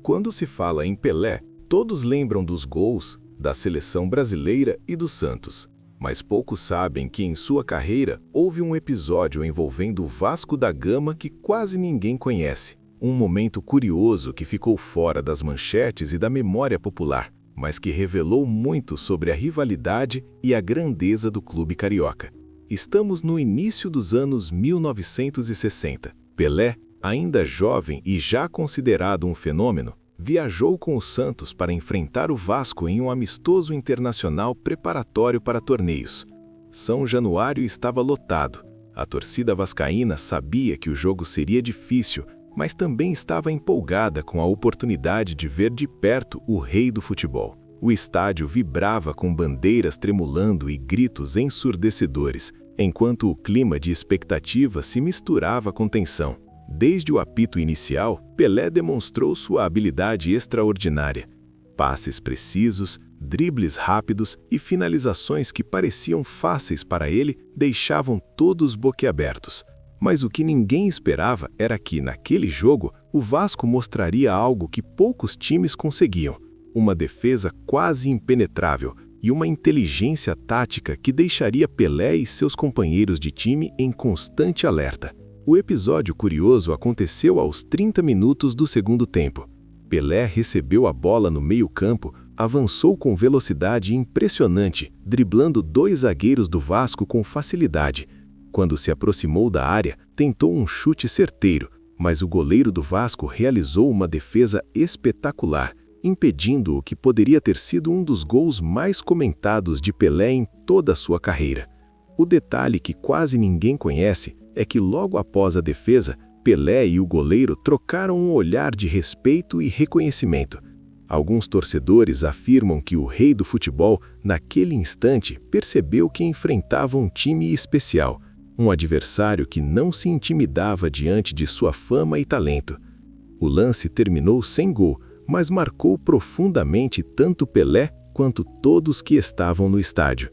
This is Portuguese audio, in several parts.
Quando se fala em Pelé, todos lembram dos gols, da seleção brasileira e do Santos. Mas poucos sabem que em sua carreira houve um episódio envolvendo o Vasco da Gama que quase ninguém conhece. Um momento curioso que ficou fora das manchetes e da memória popular, mas que revelou muito sobre a rivalidade e a grandeza do clube carioca. Estamos no início dos anos 1960. Pelé, ainda jovem e já considerado um fenômeno, viajou com o Santos para enfrentar o Vasco em um amistoso internacional preparatório para torneios. São Januário estava lotado. A torcida vascaína sabia que o jogo seria difícil, mas também estava empolgada com a oportunidade de ver de perto o rei do futebol. O estádio vibrava com bandeiras tremulando e gritos ensurdecedores, enquanto o clima de expectativa se misturava com tensão. Desde o apito inicial, Pelé demonstrou sua habilidade extraordinária. Passes precisos, dribles rápidos e finalizações que pareciam fáceis para ele deixavam todos boquiabertos. Mas o que ninguém esperava era que, naquele jogo, o Vasco mostraria algo que poucos times conseguiam: uma defesa quase impenetrável e uma inteligência tática que deixaria Pelé e seus companheiros de time em constante alerta. O episódio curioso aconteceu aos 30 minutos do segundo tempo. Pelé recebeu a bola no meio-campo, avançou com velocidade impressionante, driblando 2 zagueiros do Vasco com facilidade. Quando se aproximou da área, tentou um chute certeiro, mas o goleiro do Vasco realizou uma defesa espetacular, impedindo o que poderia ter sido um dos gols mais comentados de Pelé em toda a sua carreira. O detalhe que quase ninguém conhece é que logo após a defesa, Pelé e o goleiro trocaram um olhar de respeito e reconhecimento. Alguns torcedores afirmam que o rei do futebol, naquele instante, percebeu que enfrentava um time especial, um adversário que não se intimidava diante de sua fama e talento. O lance terminou sem gol, mas marcou profundamente tanto Pelé quanto todos que estavam no estádio.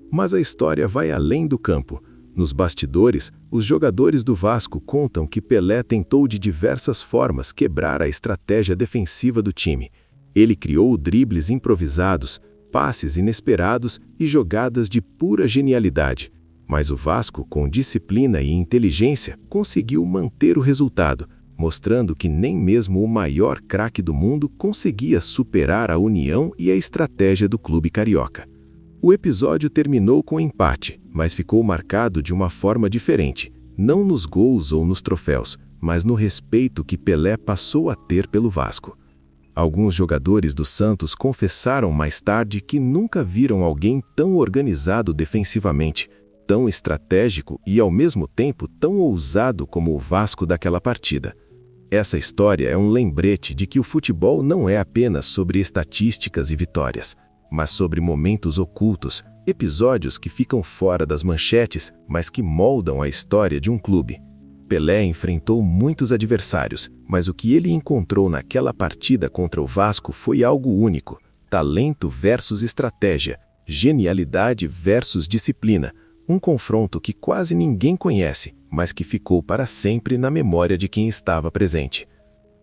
Mas a história vai além do campo. Nos bastidores, os jogadores do Vasco contam que Pelé tentou de diversas formas quebrar a estratégia defensiva do time. Ele criou dribles improvisados, passes inesperados e jogadas de pura genialidade. Mas o Vasco, com disciplina e inteligência, conseguiu manter o resultado, mostrando que nem mesmo o maior craque do mundo conseguia superar a união e a estratégia do clube carioca. O episódio terminou com empate, mas ficou marcado de uma forma diferente, não nos gols ou nos troféus, mas no respeito que Pelé passou a ter pelo Vasco. Alguns jogadores do Santos confessaram mais tarde que nunca viram alguém tão organizado defensivamente, tão estratégico e, ao mesmo tempo, tão ousado como o Vasco daquela partida. Essa história é um lembrete de que o futebol não é apenas sobre estatísticas e vitórias, mas sobre momentos ocultos, episódios que ficam fora das manchetes, mas que moldam a história de um clube. Pelé enfrentou muitos adversários, mas o que ele encontrou naquela partida contra o Vasco foi algo único: talento versus estratégia, genialidade versus disciplina, um confronto que quase ninguém conhece, mas que ficou para sempre na memória de quem estava presente.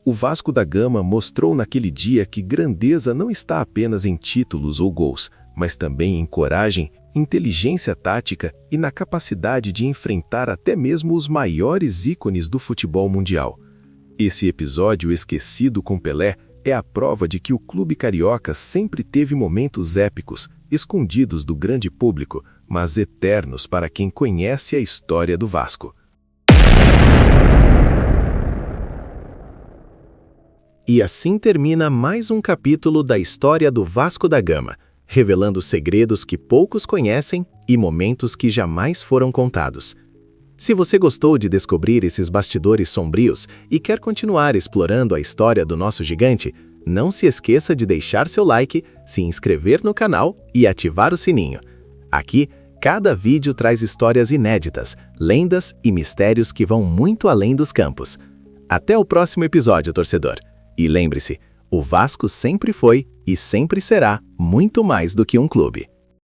O Vasco da Gama mostrou naquele dia que grandeza não está apenas em títulos ou gols, mas também em coragem, inteligência tática e na capacidade de enfrentar até mesmo os maiores ícones do futebol mundial. Esse episódio esquecido com Pelé é a prova de que o clube carioca sempre teve momentos épicos, escondidos do grande público, mas eternos para quem conhece a história do Vasco. E assim termina mais um capítulo da história do Vasco da Gama, revelando segredos que poucos conhecem e momentos que jamais foram contados. Se você gostou de descobrir esses bastidores sombrios e quer continuar explorando a história do nosso gigante, não se esqueça de deixar seu like, se inscrever no canal e ativar o sininho. Aqui, cada vídeo traz histórias inéditas, lendas e mistérios que vão muito além dos campos. Até o próximo episódio, torcedor! E lembre-se, o Vasco sempre foi e sempre será muito mais do que um clube.